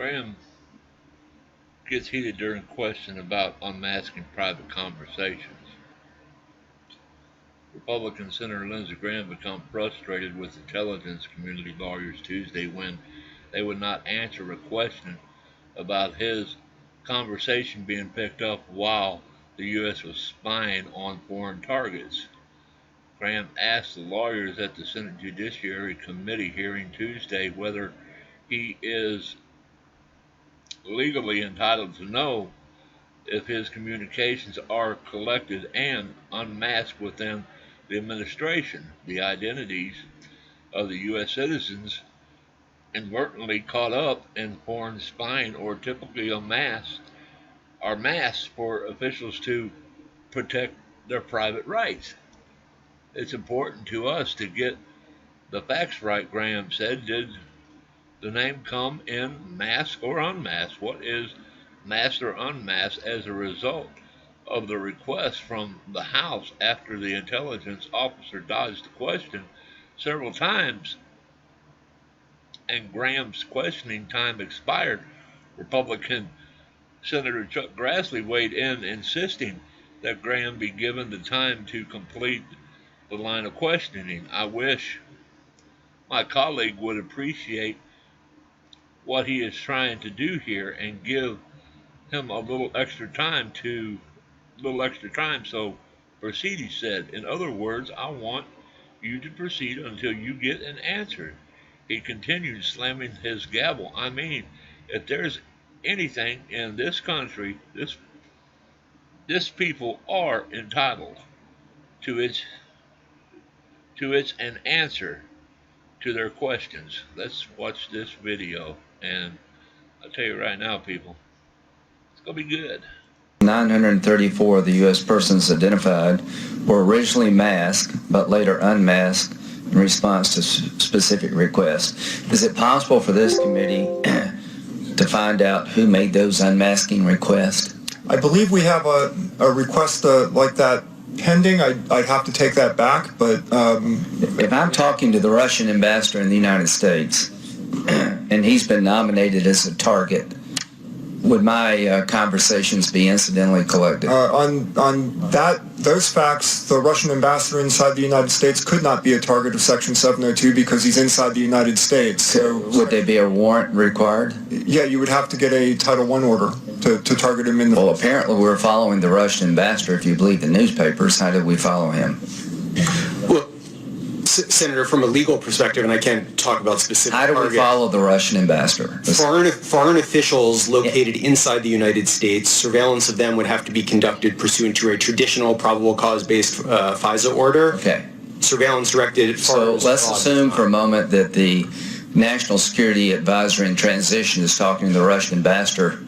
Graham gets heated during question about unmasking private conversations. Republican Senator Lindsey Graham became frustrated with intelligence community lawyers Tuesday when they would not answer a question about his conversation being picked up while the U.S. was spying on foreign targets. Graham asked the lawyers at the Senate Judiciary Committee hearing Tuesday whether he is legally entitled to know if his communications are collected and unmasked within the administration. The identities of the U.S. citizens inadvertently caught up in foreign spying or typically are masked for officials to protect their private rights. It's important to us to get the facts right, Graham said. Did the name come in masked or unmasked? What is masked or unmasked as a result of the request from the House after the intelligence officer dodged the question several times and Graham's questioning time expired? Republican Senator Chuck Grassley weighed in, insisting that Graham be given the time to complete the line of questioning. I wish my colleague would appreciate what he is trying to do here and give him a little extra time. So proceed, he said. In other words, I want you to proceed until you get an answer. He continued, slamming his gavel. I mean, if there's anything in this country, this people are entitled to its an answer to their questions. Let's watch this video, and I'll tell you right now, people, it's gonna be good. 934 of the U.S. persons identified were originally masked but later unmasked in response to specific requests. Is it possible for this committee to find out who made those unmasking requests? I believe we have a request like that pending. I'd have to take that back, but... If I'm talking to the Russian ambassador in the United States and he's been nominated as a target, would my conversations be incidentally collected? On those facts, the Russian ambassador inside the United States could not be a target of Section 702 because he's inside the United States. So would there be a warrant required? Yeah, you would have to get a Title I order to target him in the... Well, apparently we're following the Russian ambassador, if you believe the newspapers. How did we follow him? Well, Senator, from a legal perspective, and I can't talk about specific How do we follow the Russian ambassador? Foreign officials located inside the United States, surveillance of them would have to be conducted pursuant to a traditional probable cause-based FISA order. Okay. Surveillance directed at foreign... So let's assume for a moment that the National Security Advisor in transition is talking to the Russian ambassador,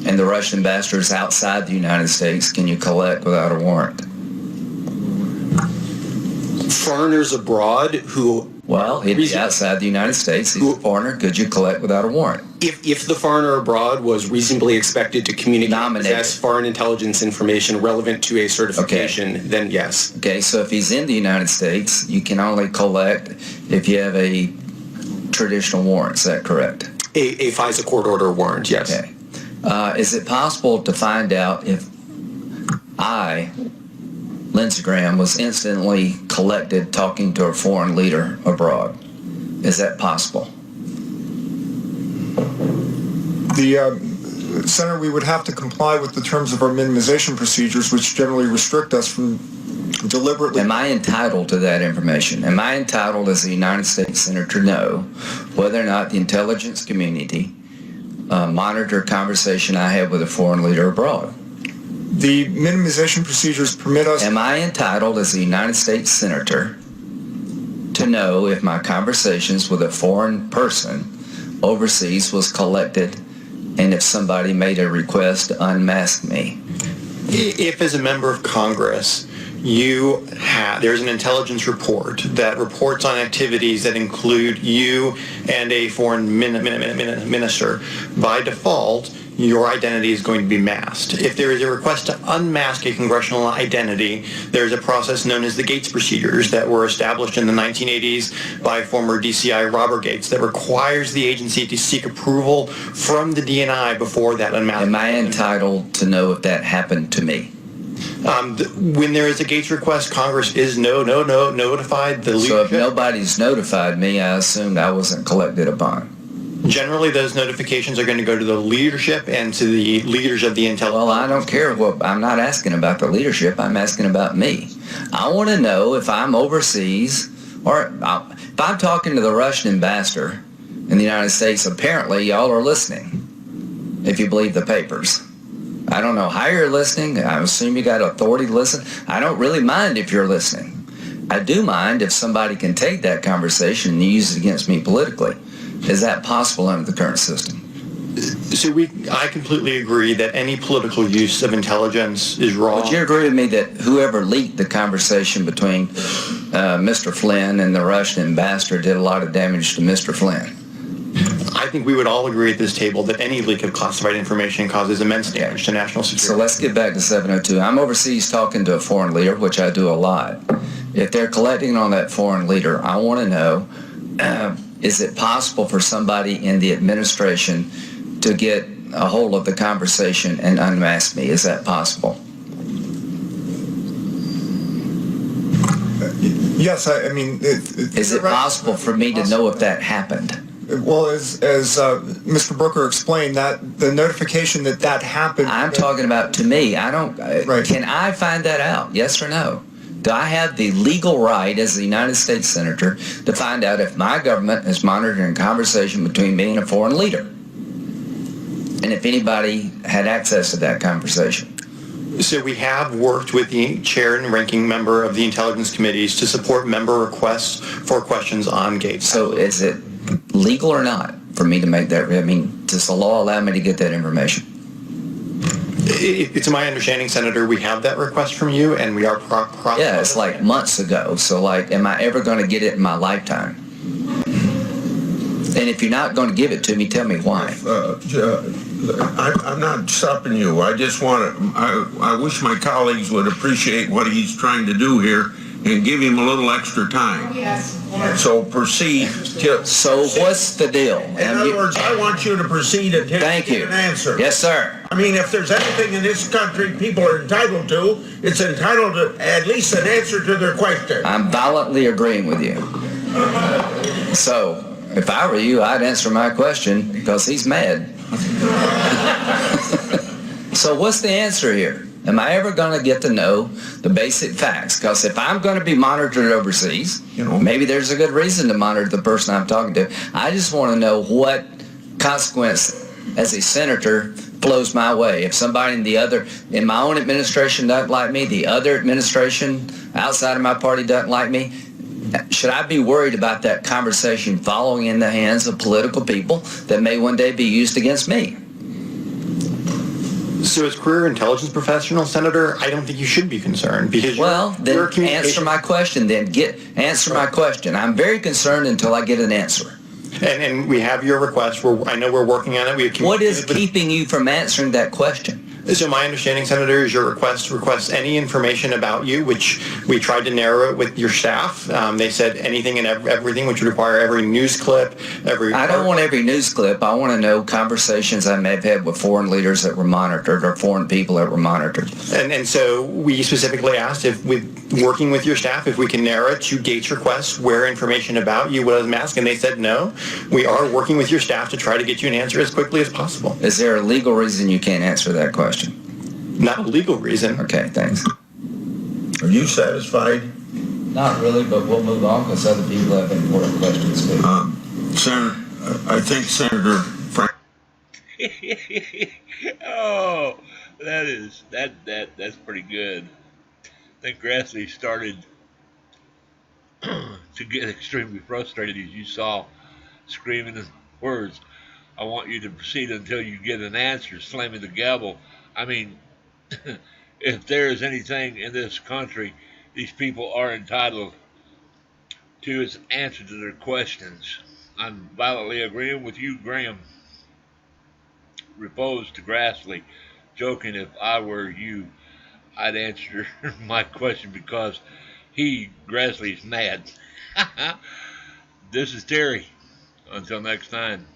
and the Russian ambassador is outside the United States. Can you collect without a warrant? Foreigners abroad who... Well, he'd be outside the United States. He's a foreigner. Could you collect without a warrant? If the foreigner abroad was reasonably expected to communicate and possess foreign intelligence information relevant to a certification, then yes. Okay, so if he's in the United States, you can only collect if you have a traditional warrant. Is that correct? A FISA court order warrant, yes. Okay. Is it possible to find out if Lindsey Graham, was instantly collected talking to a foreign leader abroad? Is that possible? Senator, we would have to comply with the terms of our minimization procedures, which generally restrict us from deliberately... Am I entitled to that information? Am I entitled as a United States Senator to know whether or not the intelligence community monitored conversation I had with a foreign leader abroad? The minimization procedures permit us... Am I entitled as a United States Senator to know if my conversations with a foreign person overseas was collected and if somebody made a request to unmask me? If as a member of Congress there's an intelligence report that reports on activities that include you and a foreign minister, by default, your identity is going to be masked. If there is a request to unmask a congressional identity, there's a process known as the Gates procedures that were established in the 1980s by former DCI Robert Gates that requires the agency to seek approval from the DNI before that unmasking. Am I entitled to know if that happened to me? When there is a Gates request, Congress is notified. The leadership. So if nobody's notified me, I assumed I wasn't collected upon. Generally, those notifications are going to go to the leadership and to the leaders of the intelligence. Well, I don't care. I'm not asking about the leadership. I'm asking about me. I want to know if I'm overseas or if I'm talking to the Russian ambassador in the United States. Apparently, y'all are listening, if you believe the papers. I don't know how you're listening. I assume you got authority to listen. I don't really mind if you're listening. I do mind if somebody can take that conversation and use it against me politically. Is that possible under the current system? So I completely agree that any political use of intelligence is wrong. Would you agree with me that whoever leaked the conversation between Mr. Flynn and the Russian ambassador did a lot of damage to Mr. Flynn? I think we would all agree at this table that any leak of classified information causes immense damage to national security. So let's get back to 702. I'm overseas talking to a foreign leader, which I do a lot. If they're collecting on that foreign leader, I want to know, is it possible for somebody in the administration to get a hold of the conversation and unmask me? Is that possible? Yes, I mean... Is it possible for me to know if that happened? Well, as Mr. Brooker explained, that the notification that happened... I'm talking about to me. I don't... Right. Can I find that out? Yes or no? Do I have the legal right as a United States Senator to find out if my government is monitoring a conversation between me and a foreign leader? And if anybody had access to that conversation? So we have worked with the chair and ranking member of the intelligence committees to support member requests for questions on Gates. So is it legal or not for me to make that? I mean, does the law allow me to get that information? It's my understanding, Senator, we have that request from you, and we are processing. Yeah, it's like months ago. So, like, am I ever going to get it in my lifetime? And if you're not going to give it to me, tell me why. I'm not stopping you. I just want to, I wish my colleagues would appreciate what he's trying to do here and give him a little extra time. Yes. So proceed. So what's the deal? In other words, I want you to proceed until Thank you you. get an answer. Yes, sir. I mean, if there's anything in this country people are entitled to, it's entitled to at least an answer to their question. I'm violently agreeing with you. So, if I were you, I'd answer my question because he's mad. So what's the answer here? Am I ever going to get to know the basic facts? Because if I'm going to be monitored overseas, maybe there's a good reason to monitor the person I'm talking to. I just want to know what consequence as a senator flows my way. If somebody in my own administration doesn't like me, the other administration outside of my party doesn't like me, should I be worried about that conversation falling in the hands of political people that may one day be used against me? So as career intelligence professional, Senator, I don't think you should be concerned because then answer my question then. Answer my question. I'm very concerned until I get an answer. And we have your request. I know we're working on it. What is keeping you from answering that question? So my understanding, Senator, is your requests any information about you, which we tried to narrow it with your staff. They said anything and everything, which would require every news clip, I don't want every news clip. I want to know conversations I may have had with foreign leaders that were monitored or foreign people that were monitored. And so we specifically asked if, working with your staff, if we can narrow it to Gates requests where information about you was masked, and they said no. We are working with your staff to try to get you an answer as quickly as possible. Is there a legal reason you can't answer that question? Not a legal reason. Okay, thanks. Are you satisfied? Not really, but we'll move on because other people have important questions. Senator, I think Senator Frank. Oh, that's pretty good. I think Grassley started to get extremely frustrated as you saw, screaming his words. I want you to proceed until you get an answer, slamming the gavel. I mean, if there is anything in this country these people are entitled to his answer to their questions. I'm violently agreeing with you, Graham. Reposed to Grassley, joking, if I were you, I'd answer my question because Grassley's mad. This is Terry. Until next time.